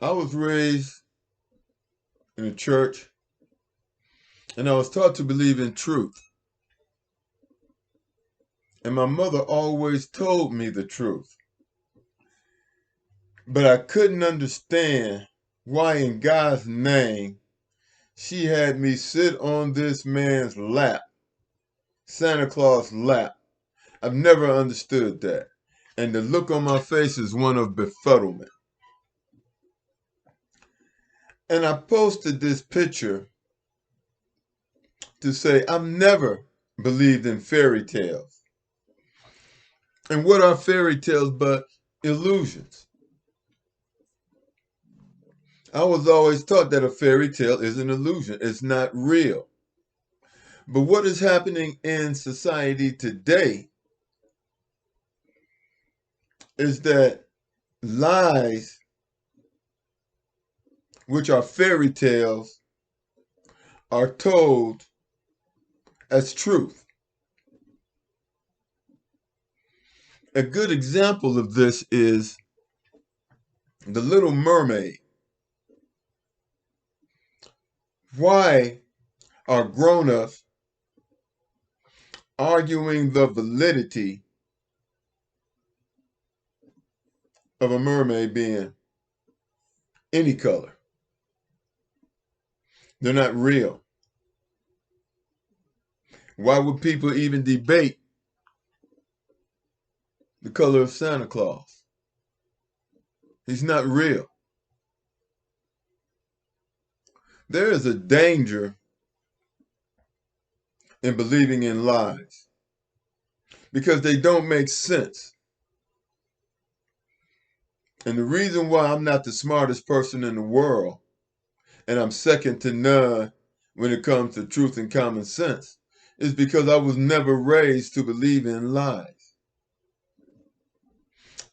I was raised in a church and I was taught to believe in truth. And my mother always told me the truth. But I couldn't understand why in God's name she had me sit on this man's lap, Santa Claus' lap. I've never understood that. And the look on my face is one of befuddlement. And I posted this picture to say I've never believed in fairy tales. And what are fairy tales but illusions? I was always taught that a fairy tale is an illusion. It's not real. But what is happening in society today is that lies, which are fairy tales, are told as truth. A good example of this is The Little Mermaid. Why are grown-ups arguing the validity of a mermaid being any color? They're not real. Why would people even debate the color of Santa Claus? He's not real. There is a danger in believing in lies because they don't make sense. And the reason why I'm not the smartest person in the world, and I'm second to none when it comes to truth and common sense, is because I was never raised to believe in lies.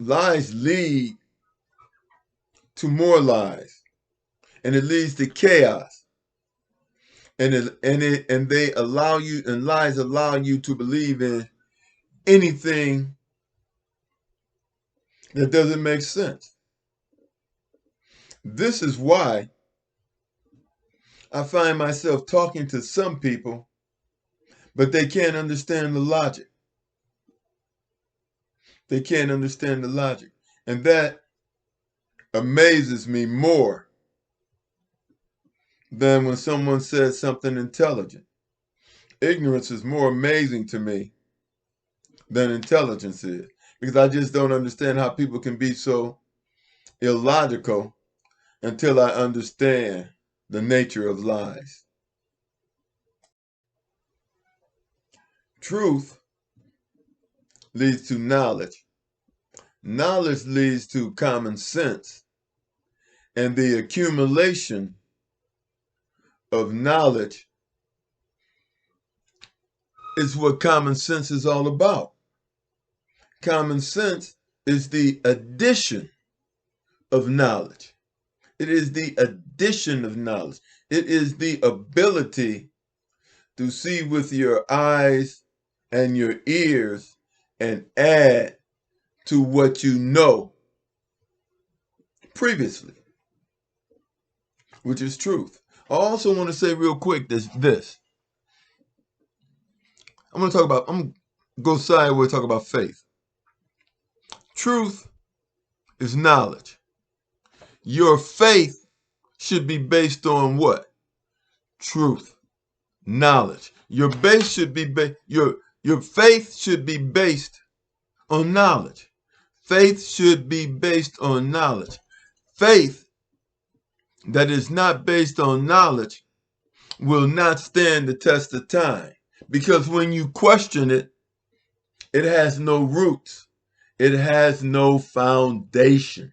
Lies lead to more lies, and it leads to chaos. And they allow you, and lies allow you to believe in anything that doesn't make sense. This is why I find myself talking to some people, but they can't understand the logic. They can't understand the logic. And that amazes me more than when someone says something intelligent. Ignorance is more amazing to me than intelligence is, because I just don't understand how people can be so illogical until I understand the nature of lies. Truth leads to knowledge. Knowledge leads to common sense. And the accumulation of knowledge is what common sense is all about. Common sense is the addition of knowledge. It is the addition of knowledge. It is the ability to see with your eyes and your ears and add to what you know previously, which is truth. I also want to say real quick this. I'm going to go sideways, talk about faith. Truth is knowledge. Your faith should be based on what? Truth, knowledge. Your base should be your faith should be based on knowledge. Faith should be based on knowledge. Faith that is not based on knowledge will not stand the test of time, because when you question it, it has no roots. It has no foundation.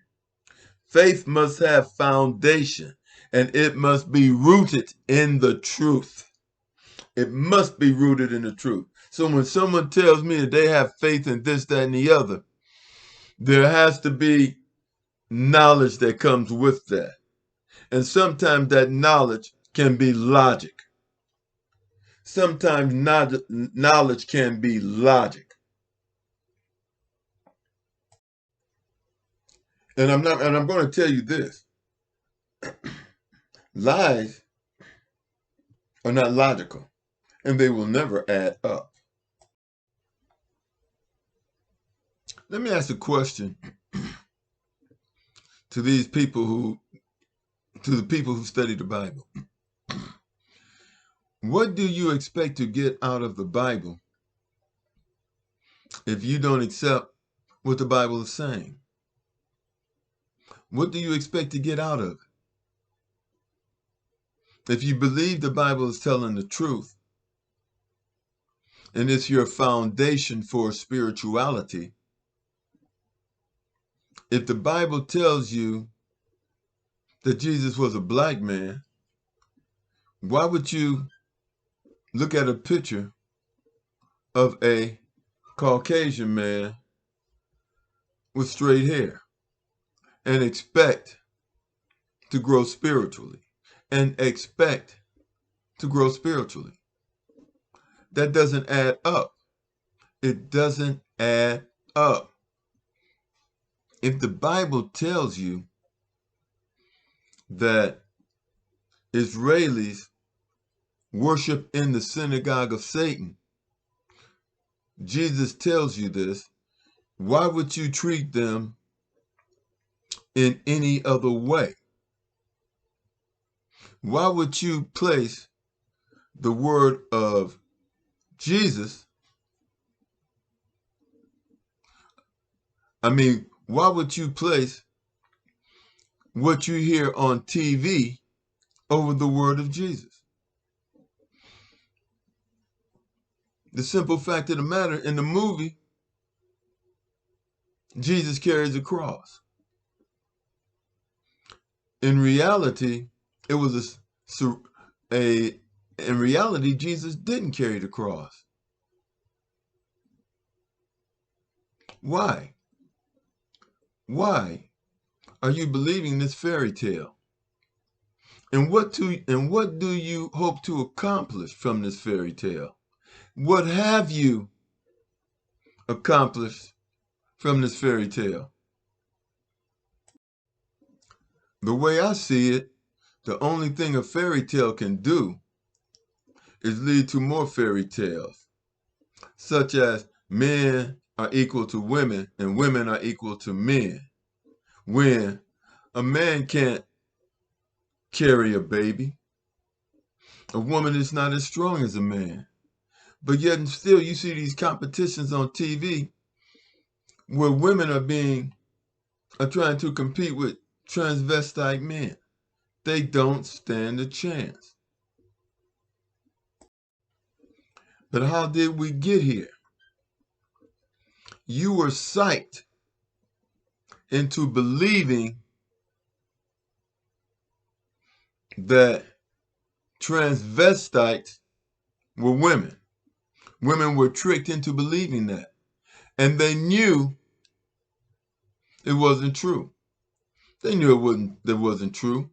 Faith must have foundation, and it must be rooted in the truth. It must be rooted in the truth. So when someone tells me that they have faith in this, that, and the other, there has to be knowledge that comes with that. And sometimes that knowledge can be logic. Sometimes knowledge can be logic. And I'm going to tell you this. Lies are not logical, and they will never add up. Let me ask a question to the people who study the Bible. What do you expect to get out of the Bible if you don't accept what the Bible is saying? What do you expect to get out of it? If you believe the Bible is telling the truth, and it's your foundation for spirituality, if the Bible tells you that Jesus was a black man, why would you look at a picture of a Caucasian man with straight hair and expect to grow spiritually? That doesn't add up. It doesn't add up. If the Bible tells you that Israelis worship in the synagogue of Satan, Jesus tells you this, why would you treat them in any other way? Why would you place the word of Jesus? Why would you place what you hear on TV over the word of Jesus? The simple fact of the matter, in the movie, Jesus carries a cross. In reality, Jesus didn't carry the cross. Why? Why are you believing this fairy tale? And what do you hope to accomplish from this fairy tale? What have you accomplished from this fairy tale? The way I see it, the only thing a fairy tale can do is lead to more fairy tales, such as men are equal to women and women are equal to men, when a man can't carry a baby. A woman is not as strong as a man. But yet and still you see these competitions on TV where women are trying to compete with transvestite men. They don't stand a chance. But how did we get here? You were psyched into believing that transvestites were women. Women were tricked into believing that. And they knew it wasn't true. They knew it wasn't true.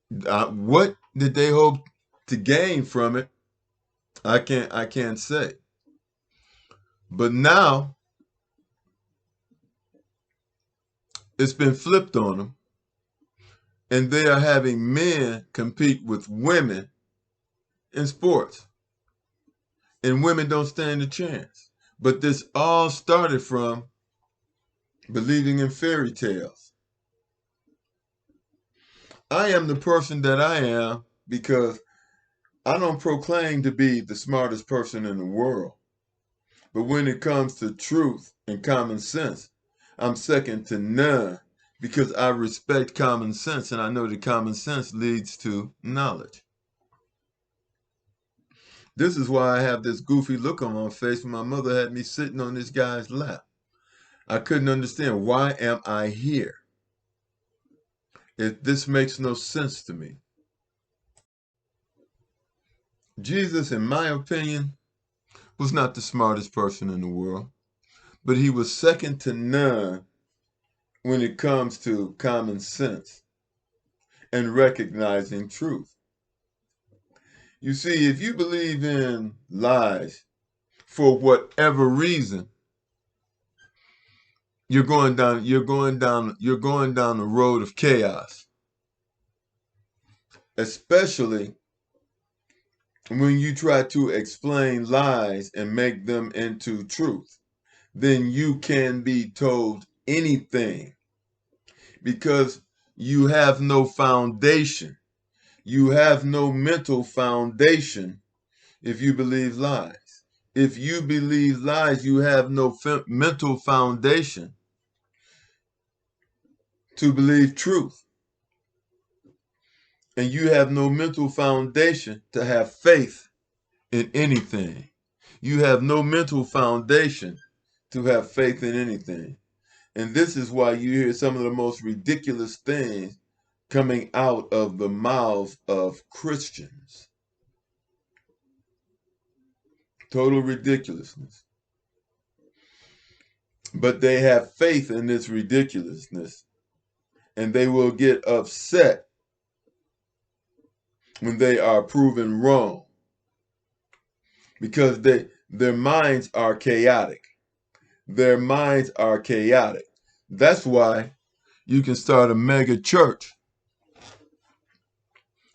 What did they hope to gain from it? I can't say. But now it's been flipped on them, and they are having men compete with women in sports, and women don't stand a chance. But this all started from believing in fairy tales. I am the person that I am because I don't proclaim to be the smartest person in the world. But when it comes to truth and common sense, I'm second to none because I respect common sense, and I know that common sense leads to knowledge. This is why I have this goofy look on my face when my mother had me sitting on this guy's lap. I couldn't understand, why am I here? This makes no sense to me. Jesus, in my opinion, was not the smartest person in the world, but he was second to none when it comes to common sense and recognizing truth. You see, if you believe in lies for whatever reason, you're going down the road of chaos. especially when you try to explain lies and make them into truth. Then you can be told anything because you have no foundation. You have no mental foundation if you believe lies. If you believe lies, you have no mental foundation to believe truth. And you have no mental foundation to have faith in anything. You have no mental foundation to have faith in anything. And this is why you hear some of the most ridiculous things coming out of the mouths of Christians. Total ridiculousness. But they have faith in this ridiculousness, and they will get upset when they are proven wrong because their minds are chaotic. Their minds are chaotic. That's why you can start a mega church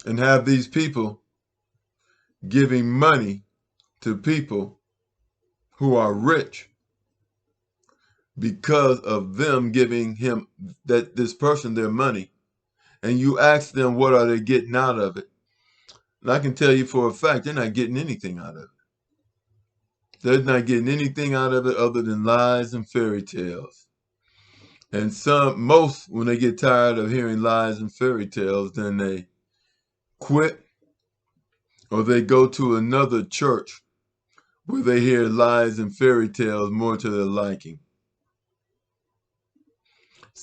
and have these people giving money to people who are rich because of them giving this person their money. And you ask them what are they getting out of it. And I can tell you for a fact, they're not getting anything out of it. They're not getting anything out of it other than lies and fairy tales. And most, when they get tired of hearing lies and fairy tales, then they quit or they go to another church where they hear lies and fairy tales more to their liking.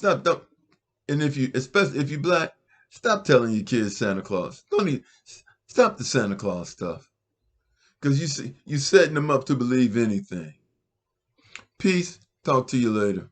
And especially if you're black, stop telling your kids Santa Claus. Stop the Santa Claus stuff. Because you're setting them up to believe anything. Peace. Talk to you later.